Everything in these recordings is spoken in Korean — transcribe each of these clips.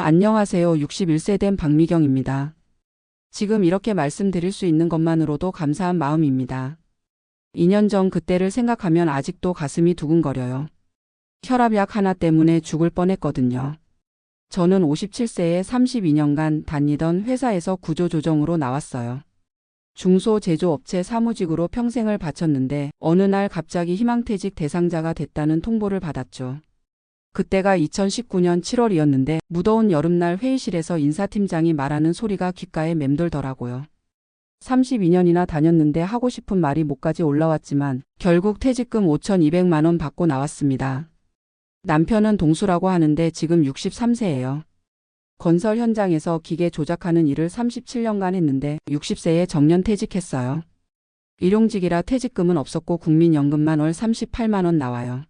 안녕하세요. 61세 된 박미경입니다. 지금 이렇게 말씀드릴 수 있는 것만으로도 감사한 마음입니다. 2년 전 그때를 생각하면 아직도 가슴이 두근거려요. 혈압약 하나 때문에 죽을 뻔했거든요. 저는 57세에 32년간 다니던 회사에서 구조조정으로 나왔어요. 중소제조업체 사무직으로 평생을 바쳤는데 어느 날 갑자기 희망퇴직 대상자가 됐다는 통보를 받았죠. 그때가 2019년 7월이었는데 무더운 여름날 회의실에서 인사팀장이 말하는 소리가 귓가에 맴돌더라고요. 32년이나 다녔는데 하고 싶은 말이 목까지 올라왔지만 결국 퇴직금 5,200만 원 받고 나왔습니다. 남편은 동수라고 하는데 지금 63세예요. 건설 현장에서 기계 조작하는 일을 37년간 했는데 60세에 정년퇴직했어요. 일용직이라 퇴직금은 없었고 국민연금만 월 38만 원 나와요.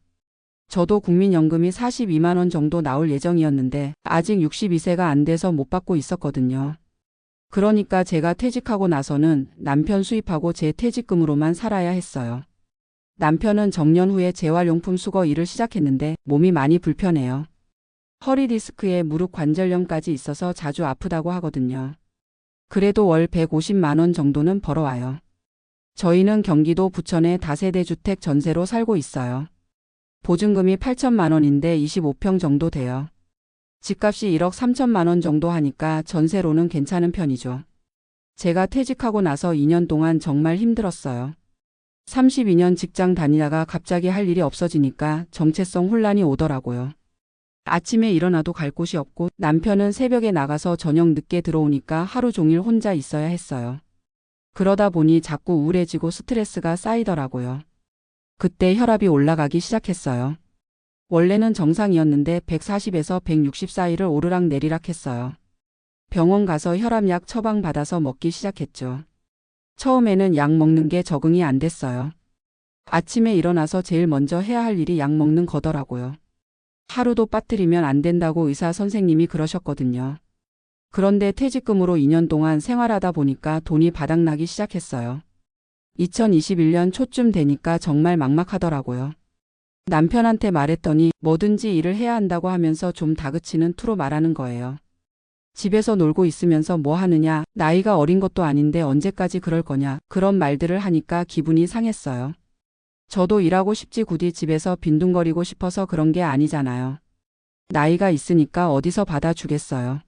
저도 국민연금이 42만 원 정도 나올 예정이었는데 아직 62세가 안 돼서 못 받고 있었거든요. 그러니까 제가 퇴직하고 나서는 남편 수입하고 제 퇴직금으로만 살아야 했어요. 남편은 정년 후에 재활용품 수거 일을 시작했는데 몸이 많이 불편해요. 허리 디스크에 무릎 관절염까지 있어서 자주 아프다고 하거든요. 그래도 월 150만 원 정도는 벌어와요. 저희는 경기도 부천의 다세대 주택 전세로 살고 있어요. 보증금이 8천만 원인데 25평 정도 돼요. 집값이 1억 3천만 원 정도 하니까 전세로는 괜찮은 편이죠. 제가 퇴직하고 나서 2년 동안 정말 힘들었어요. 32년 직장 다니다가 갑자기 할 일이 없어지니까 정체성 혼란이 오더라고요. 아침에 일어나도 갈 곳이 없고 남편은 새벽에 나가서 저녁 늦게 들어오니까 하루 종일 혼자 있어야 했어요. 그러다 보니 자꾸 우울해지고 스트레스가 쌓이더라고요. 그때 혈압이 올라가기 시작했어요. 원래는 정상이었는데 140에서 160 사이를 오르락 내리락 했어요. 병원 가서 혈압약 처방받아서 먹기 시작했죠. 처음에는 약 먹는 게 적응이 안 됐어요. 아침에 일어나서 제일 먼저 해야 할 일이 약 먹는 거더라고요. 하루도 빠뜨리면 안 된다고 의사 선생님이 그러셨거든요. 그런데 퇴직금으로 2년 동안 생활하다 보니까 돈이 바닥나기 시작했어요. 2021년 초쯤 되니까 정말 막막하더라고요. 남편한테 말했더니 뭐든지 일을 해야 한다고 하면서 좀 다그치는 투로 말하는 거예요. 집에서 놀고 있으면서 뭐 하느냐, 나이가 어린 것도 아닌데 언제까지 그럴 거냐, 그런 말들을 하니까 기분이 상했어요. 저도 일하고 싶지 굳이 집에서 빈둥거리고 싶어서 그런 게 아니잖아요. 나이가 있으니까 어디서 받아주겠어요.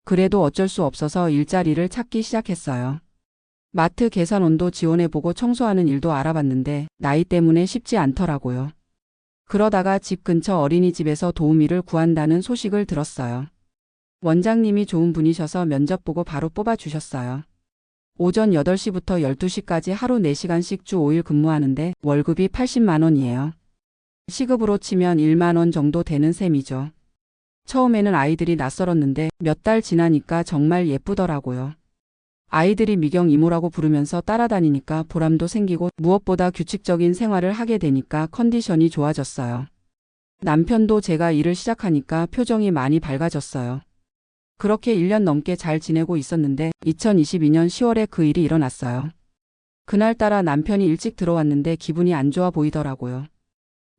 그래도 어쩔 수 없어서 일자리를 찾기 시작했어요. 마트 계산원도 지원해보고 청소하는 일도 알아봤는데 나이 때문에 쉽지 않더라고요. 그러다가 집 근처 어린이집에서 도우미를 구한다는 소식을 들었어요. 원장님이 좋은 분이셔서 면접 보고 바로 뽑아주셨어요. 오전 8시부터 12시까지 하루 4시간씩 주 5일 근무하는데 월급이 80만 원이에요. 시급으로 치면 1만 원 정도 되는 셈이죠. 처음에는 아이들이 낯설었는데 몇 달 지나니까 정말 예쁘더라고요. 아이들이 미경 이모라고 부르면서 따라다니니까 보람도 생기고 무엇보다 규칙적인 생활을 하게 되니까 컨디션이 좋아졌어요. 남편도 제가 일을 시작하니까 표정이 많이 밝아졌어요. 그렇게 1년 넘게 잘 지내고 있었는데 2022년 10월에 그 일이 일어났어요. 그날따라 남편이 일찍 들어왔는데 기분이 안 좋아 보이더라고요.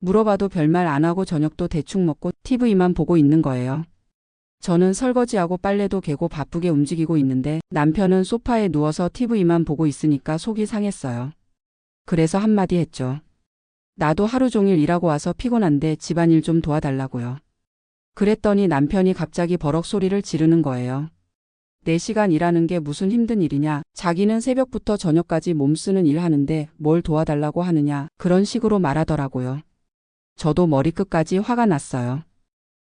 물어봐도 별말 안 하고 저녁도 대충 먹고 TV만 보고 있는 거예요. 저는 설거지하고 빨래도 개고 바쁘게 움직이고 있는데 남편은 소파에 누워서 TV만 보고 있으니까 속이 상했어요. 그래서 한마디 했죠. 나도 하루 종일 일하고 와서 피곤한데 집안일 좀 도와달라고요. 그랬더니 남편이 갑자기 버럭 소리를 지르는 거예요. 4시간 일하는 게 무슨 힘든 일이냐. 자기는 새벽부터 저녁까지 몸쓰는 일 하는데 뭘 도와달라고 하느냐. 그런 식으로 말하더라고요. 저도 머리끝까지 화가 났어요.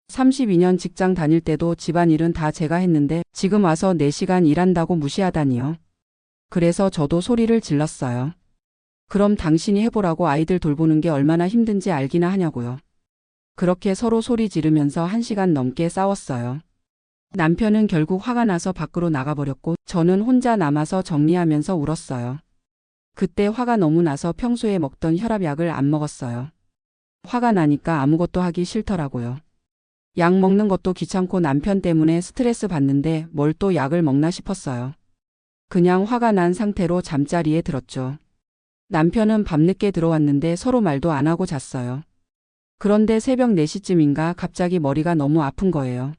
32년 직장 다닐 때도 집안일은 다 제가 했는데 지금 와서 4시간 일한다고 무시하다니요. 그래서 저도 소리를 질렀어요. 그럼 당신이 해보라고 아이들 돌보는 게 얼마나 힘든지 알기나 하냐고요. 그렇게 서로 소리 지르면서 1시간 넘게 싸웠어요. 남편은 결국 화가 나서 밖으로 나가버렸고 저는 혼자 남아서 정리하면서 울었어요. 그때 화가 너무 나서 평소에 먹던 혈압약을 안 먹었어요. 화가 나니까 아무것도 하기 싫더라고요. 약 먹는 것도 귀찮고 남편 때문에 스트레스 받는데 뭘 또 약을 먹나 싶었어요. 그냥 화가 난 상태로 잠자리에 들었죠. 남편은 밤늦게 들어왔는데 서로 말도 안 하고 잤어요. 그런데 새벽 4시쯤인가 갑자기 머리가 너무 아픈 거예요.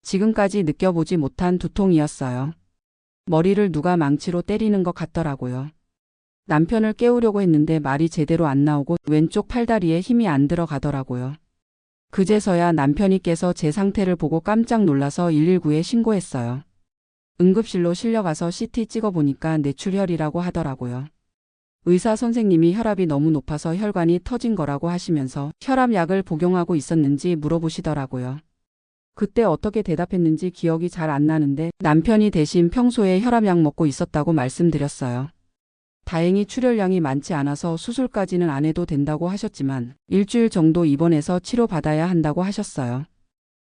지금까지 느껴보지 못한 두통이었어요. 머리를 누가 망치로 때리는 것 같더라고요. 남편을 깨우려고 했는데 말이 제대로 안 나오고 왼쪽 팔다리에 힘이 안 들어가더라고요. 그제서야 남편이 깨서 제 상태를 보고 깜짝 놀라서 119에 신고했어요. 응급실로 실려가서 CT 찍어보니까 뇌출혈이라고 하더라고요. 의사 선생님이 혈압이 너무 높아서 혈관이 터진 거라고 하시면서 혈압약을 복용하고 있었는지 물어보시더라고요. 그때 어떻게 대답했는지 기억이 잘 안 나는데 남편이 대신 평소에 혈압약 먹고 있었다고 말씀드렸어요. 다행히 출혈량이 많지 않아서 수술까지는 안 해도 된다고 하셨지만 일주일 정도 입원해서 치료받아야 한다고 하셨어요.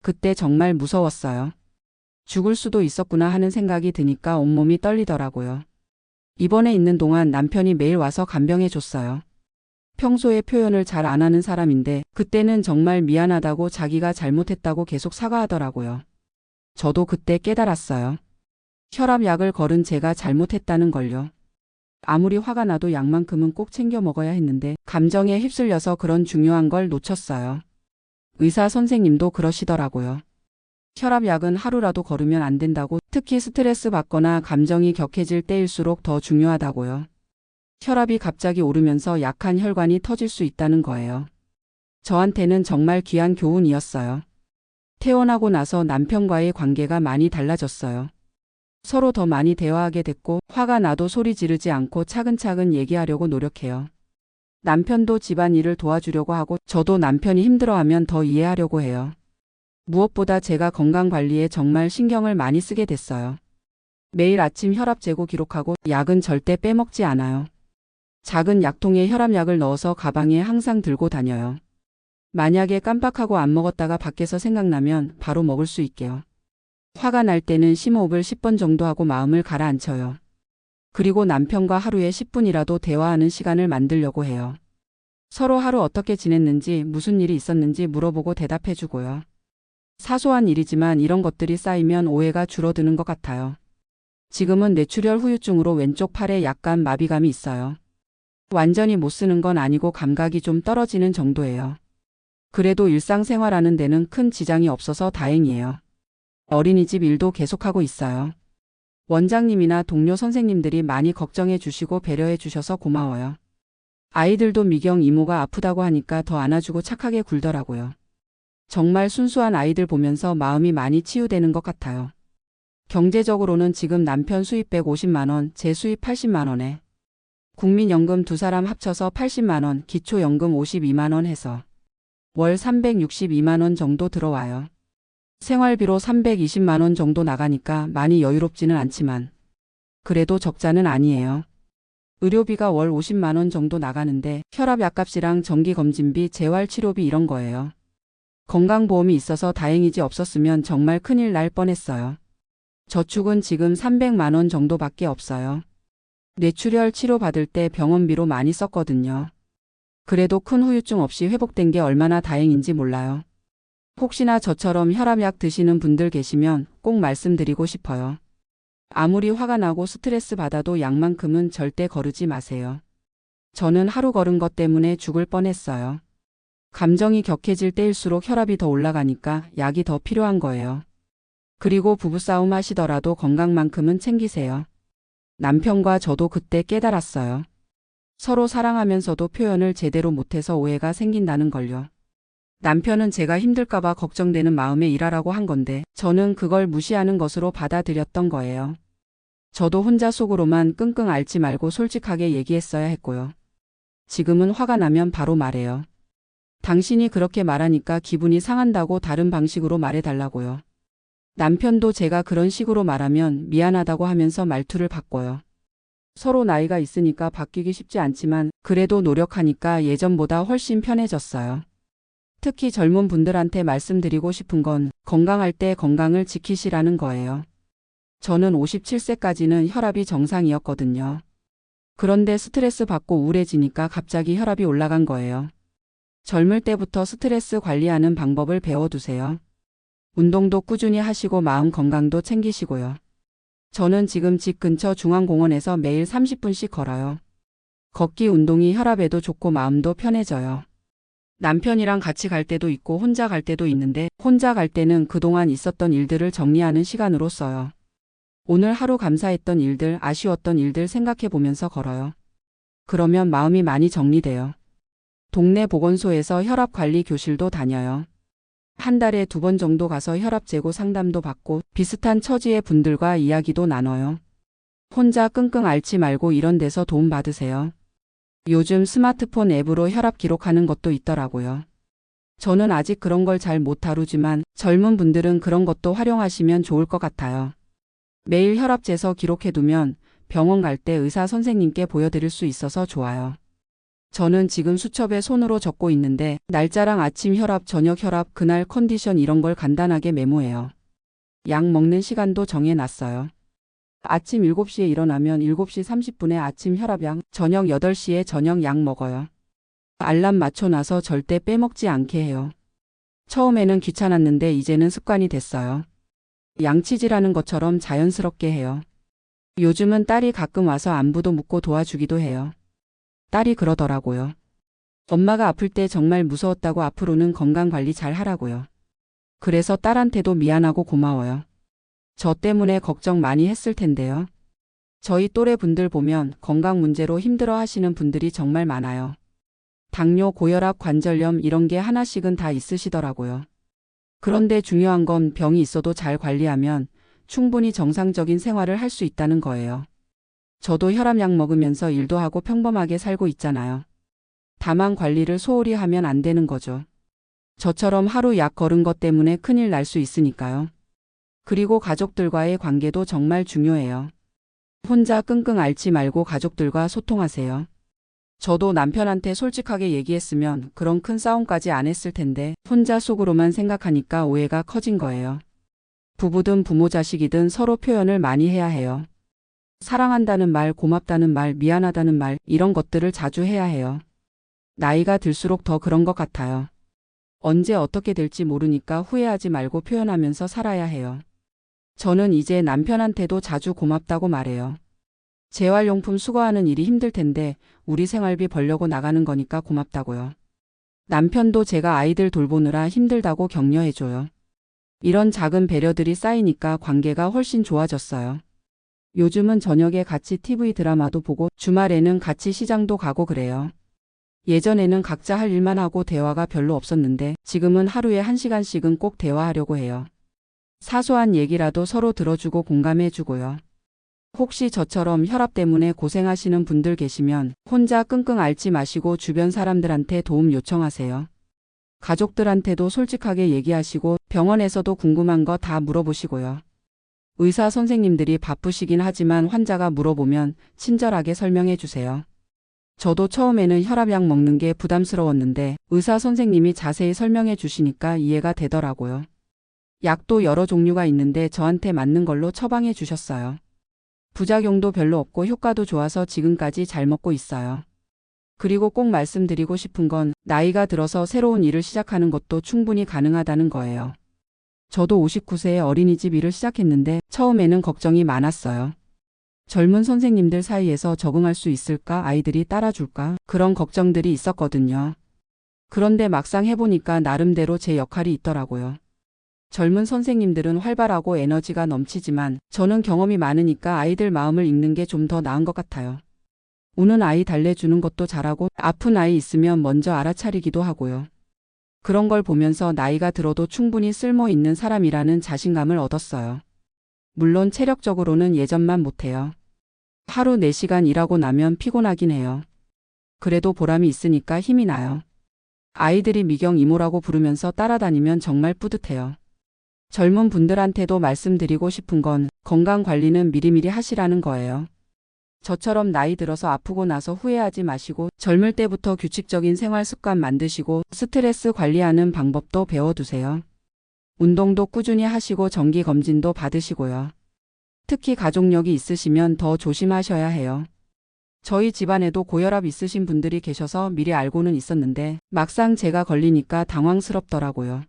그때 정말 무서웠어요. 죽을 수도 있었구나 하는 생각이 드니까 온몸이 떨리더라고요. 입원해 있는 동안 남편이 매일 와서 간병해 줬어요. 평소에 표현을 잘 안 하는 사람인데 그때는 정말 미안하다고 자기가 잘못했다고 계속 사과하더라고요. 저도 그때 깨달았어요. 혈압약을 걸은 제가 잘못했다는 걸요. 아무리 화가 나도 약만큼은 꼭 챙겨 먹어야 했는데 감정에 휩쓸려서 그런 중요한 걸 놓쳤어요. 의사 선생님도 그러시더라고요. 혈압약은 하루라도 걸으면 안 된다고, 특히 스트레스 받거나 감정이 격해질 때일수록 더 중요하다고요. 혈압이 갑자기 오르면서 약한 혈관이 터질 수 있다는 거예요. 저한테는 정말 귀한 교훈이었어요. 퇴원하고 나서 남편과의 관계가 많이 달라졌어요. 서로 더 많이 대화하게 됐고 화가 나도 소리 지르지 않고 차근차근 얘기하려고 노력해요. 남편도 집안일을 도와주려고 하고 저도 남편이 힘들어하면 더 이해하려고 해요. 무엇보다 제가 건강관리에 정말 신경을 많이 쓰게 됐어요. 매일 아침 혈압 재고 기록하고 약은 절대 빼먹지 않아요. 작은 약통에 혈압약을 넣어서 가방에 항상 들고 다녀요. 만약에 깜빡하고 안 먹었다가 밖에서 생각나면 바로 먹을 수 있게요. 화가 날 때는 심호흡을 10번 정도 하고 마음을 가라앉혀요. 그리고 남편과 하루에 10분이라도 대화하는 시간을 만들려고 해요. 서로 하루 어떻게 지냈는지, 무슨 일이 있었는지 물어보고 대답해주고요. 사소한 일이지만 이런 것들이 쌓이면 오해가 줄어드는 것 같아요. 지금은 뇌출혈 후유증으로 왼쪽 팔에 약간 마비감이 있어요. 완전히 못 쓰는 건 아니고 감각이 좀 떨어지는 정도예요. 그래도 일상생활하는 데는 큰 지장이 없어서 다행이에요. 어린이집 일도 계속하고 있어요. 원장님이나 동료 선생님들이 많이 걱정해 주시고 배려해 주셔서 고마워요. 아이들도 미경 이모가 아프다고 하니까 더 안아주고 착하게 굴더라고요. 정말 순수한 아이들 보면서 마음이 많이 치유되는 것 같아요. 경제적으로는 지금 남편 수입 150만 원, 제 수입 80만 원에 국민연금 두 사람 합쳐서 80만 원, 기초연금 52만 원 해서 월 362만 원 정도 들어와요. 생활비로 320만 원 정도 나가니까 많이 여유롭지는 않지만 그래도 적자는 아니에요. 의료비가 월 50만 원 정도 나가는데 혈압 약값이랑 정기검진비, 재활치료비 이런 거예요. 건강보험이 있어서 다행이지 없었으면 정말 큰일 날 뻔했어요. 저축은 지금 300만 원 정도밖에 없어요. 뇌출혈 치료받을 때 병원비로 많이 썼거든요. 그래도 큰 후유증 없이 회복된 게 얼마나 다행인지 몰라요. 혹시나 저처럼 혈압약 드시는 분들 계시면 꼭 말씀드리고 싶어요. 아무리 화가 나고 스트레스 받아도 약만큼은 절대 거르지 마세요. 저는 하루 걸은 것 때문에 죽을 뻔했어요. 감정이 격해질 때일수록 혈압이 더 올라가니까 약이 더 필요한 거예요. 그리고 부부싸움 하시더라도 건강만큼은 챙기세요. 남편과 저도 그때 깨달았어요. 서로 사랑하면서도 표현을 제대로 못해서 오해가 생긴다는 걸요. 남편은 제가 힘들까봐 걱정되는 마음에 일하라고 한 건데 저는 그걸 무시하는 것으로 받아들였던 거예요. 저도 혼자 속으로만 끙끙 앓지 말고 솔직하게 얘기했어야 했고요. 지금은 화가 나면 바로 말해요. 당신이 그렇게 말하니까 기분이 상한다고 다른 방식으로 말해달라고요. 남편도 제가 그런 식으로 말하면 미안하다고 하면서 말투를 바꿔요. 서로 나이가 있으니까 바뀌기 쉽지 않지만 그래도 노력하니까 예전보다 훨씬 편해졌어요. 특히 젊은 분들한테 말씀드리고 싶은 건 건강할 때 건강을 지키시라는 거예요. 저는 57세까지는 혈압이 정상이었거든요. 그런데 스트레스 받고 우울해지니까 갑자기 혈압이 올라간 거예요. 젊을 때부터 스트레스 관리하는 방법을 배워두세요. 운동도 꾸준히 하시고 마음 건강도 챙기시고요. 저는 지금 집 근처 중앙공원에서 매일 30분씩 걸어요. 걷기 운동이 혈압에도 좋고 마음도 편해져요. 남편이랑 같이 갈 때도 있고 혼자 갈 때도 있는데 혼자 갈 때는 그동안 있었던 일들을 정리하는 시간으로 써요. 오늘 하루 감사했던 일들, 아쉬웠던 일들 생각해 보면서 걸어요. 그러면 마음이 많이 정리돼요. 동네 보건소에서 혈압관리 교실도 다녀요. 한 달에 2번 정도 가서 혈압 재고 상담도 받고 비슷한 처지의 분들과 이야기도 나눠요. 혼자 끙끙 앓지 말고 이런 데서 도움 받으세요. 요즘 스마트폰 앱으로 혈압 기록하는 것도 있더라고요. 저는 아직 그런 걸 잘 못 다루지만 젊은 분들은 그런 것도 활용하시면 좋을 것 같아요. 매일 혈압 재서 기록해두면 병원 갈 때 의사 선생님께 보여드릴 수 있어서 좋아요. 저는 지금 수첩에 손으로 적고 있는데 날짜랑 아침 혈압, 저녁 혈압, 그날 컨디션 이런 걸 간단하게 메모해요. 약 먹는 시간도 정해놨어요. 아침 7시에 일어나면 7시 30분에 아침 혈압약, 저녁 8시에 저녁 약 먹어요. 알람 맞춰놔서 절대 빼먹지 않게 해요. 처음에는 귀찮았는데 이제는 습관이 됐어요. 양치질하는 것처럼 자연스럽게 해요. 요즘은 딸이 가끔 와서 안부도 묻고 도와주기도 해요. 딸이 그러더라고요. 엄마가 아플 때 정말 무서웠다고 앞으로는 건강관리 잘 하라고요. 그래서 딸한테도 미안하고 고마워요. 저 때문에 걱정 많이 했을 텐데요. 저희 또래 분들 보면 건강 문제로 힘들어 하시는 분들이 정말 많아요. 당뇨, 고혈압, 관절염 이런 게 하나씩은 다 있으시더라고요. 그런데 중요한 건 병이 있어도 잘 관리하면 충분히 정상적인 생활을 할 수 있다는 거예요. 저도 혈압약 먹으면서 일도 하고 평범하게 살고 있잖아요. 다만 관리를 소홀히 하면 안 되는 거죠. 저처럼 하루 약 걸은 것 때문에 큰일 날 수 있으니까요. 그리고 가족들과의 관계도 정말 중요해요. 혼자 끙끙 앓지 말고 가족들과 소통하세요. 저도 남편한테 솔직하게 얘기했으면 그런 큰 싸움까지 안 했을 텐데 혼자 속으로만 생각하니까 오해가 커진 거예요. 부부든 부모 자식이든 서로 표현을 많이 해야 해요. 사랑한다는 말, 고맙다는 말, 미안하다는 말 이런 것들을 자주 해야 해요. 나이가 들수록 더 그런 것 같아요. 언제 어떻게 될지 모르니까 후회하지 말고 표현하면서 살아야 해요. 저는 이제 남편한테도 자주 고맙다고 말해요. 재활용품 수거하는 일이 힘들 텐데 우리 생활비 벌려고 나가는 거니까 고맙다고요. 남편도 제가 아이들 돌보느라 힘들다고 격려해줘요. 이런 작은 배려들이 쌓이니까 관계가 훨씬 좋아졌어요. 요즘은 저녁에 같이 TV 드라마도 보고 주말에는 같이 시장도 가고 그래요. 예전에는 각자 할 일만 하고 대화가 별로 없었는데 지금은 하루에 1시간씩은 꼭 대화하려고 해요. 사소한 얘기라도 서로 들어주고 공감해주고요. 혹시 저처럼 혈압 때문에 고생하시는 분들 계시면 혼자 끙끙 앓지 마시고 주변 사람들한테 도움 요청하세요. 가족들한테도 솔직하게 얘기하시고 병원에서도 궁금한 거 다 물어보시고요. 의사 선생님들이 바쁘시긴 하지만 환자가 물어보면 친절하게 설명해 주세요. 저도 처음에는 혈압약 먹는 게 부담스러웠는데 의사 선생님이 자세히 설명해 주시니까 이해가 되더라고요. 약도 여러 종류가 있는데 저한테 맞는 걸로 처방해 주셨어요. 부작용도 별로 없고 효과도 좋아서 지금까지 잘 먹고 있어요. 그리고 꼭 말씀드리고 싶은 건 나이가 들어서 새로운 일을 시작하는 것도 충분히 가능하다는 거예요. 저도 59세에 어린이집 일을 시작했는데 처음에는 걱정이 많았어요. 젊은 선생님들 사이에서 적응할 수 있을까? 아이들이 따라줄까? 그런 걱정들이 있었거든요. 그런데 막상 해보니까 나름대로 제 역할이 있더라고요. 젊은 선생님들은 활발하고 에너지가 넘치지만 저는 경험이 많으니까 아이들 마음을 읽는 게 좀 더 나은 것 같아요. 우는 아이 달래주는 것도 잘하고 아픈 아이 있으면 먼저 알아차리기도 하고요. 그런 걸 보면서 나이가 들어도 충분히 쓸모 있는 사람이라는 자신감을 얻었어요. 물론 체력적으로는 예전만 못해요. 하루 4시간 일하고 나면 피곤하긴 해요. 그래도 보람이 있으니까 힘이 나요. 아이들이 미경 이모라고 부르면서 따라다니면 정말 뿌듯해요. 젊은 분들한테도 말씀드리고 싶은 건 건강 관리는 미리미리 하시라는 거예요. 저처럼 나이 들어서 아프고 나서 후회하지 마시고 젊을 때부터 규칙적인 생활 습관 만드시고 스트레스 관리하는 방법도 배워두세요. 운동도 꾸준히 하시고 정기 검진도 받으시고요. 특히 가족력이 있으시면 더 조심하셔야 해요. 저희 집안에도 고혈압 있으신 분들이 계셔서 미리 알고는 있었는데 막상 제가 걸리니까 당황스럽더라고요.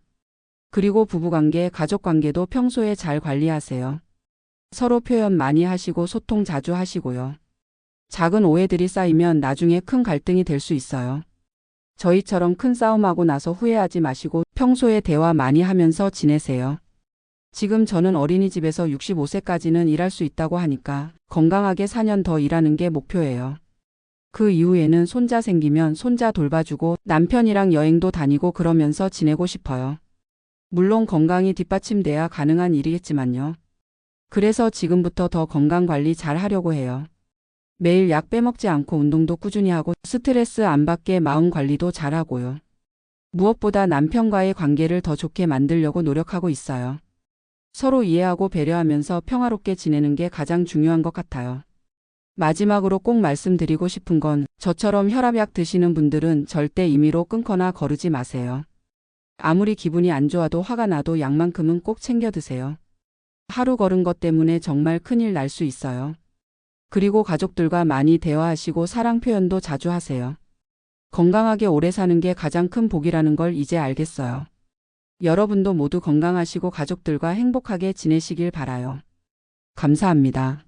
그리고 부부관계, 가족관계도 평소에 잘 관리하세요. 서로 표현 많이 하시고 소통 자주 하시고요. 작은 오해들이 쌓이면 나중에 큰 갈등이 될 수 있어요. 저희처럼 큰 싸움하고 나서 후회하지 마시고 평소에 대화 많이 하면서 지내세요. 지금 저는 어린이집에서 65세까지는 일할 수 있다고 하니까 건강하게 4년 더 일하는 게 목표예요. 그 이후에는 손자 생기면 손자 돌봐주고 남편이랑 여행도 다니고 그러면서 지내고 싶어요. 물론 건강이 뒷받침돼야 가능한 일이겠지만요. 그래서 지금부터 더 건강 관리 잘 하려고 해요. 매일 약 빼먹지 않고 운동도 꾸준히 하고 스트레스 안 받게 마음 관리도 잘 하고요. 무엇보다 남편과의 관계를 더 좋게 만들려고 노력하고 있어요. 서로 이해하고 배려하면서 평화롭게 지내는 게 가장 중요한 것 같아요. 마지막으로 꼭 말씀드리고 싶은 건 저처럼 혈압약 드시는 분들은 절대 임의로 끊거나 거르지 마세요. 아무리 기분이 안 좋아도 화가 나도 약만큼은 꼭 챙겨 드세요. 하루 걸은 것 때문에 정말 큰일 날 수 있어요. 그리고 가족들과 많이 대화하시고 사랑 표현도 자주 하세요. 건강하게 오래 사는 게 가장 큰 복이라는 걸 이제 알겠어요. 여러분도 모두 건강하시고 가족들과 행복하게 지내시길 바라요. 감사합니다.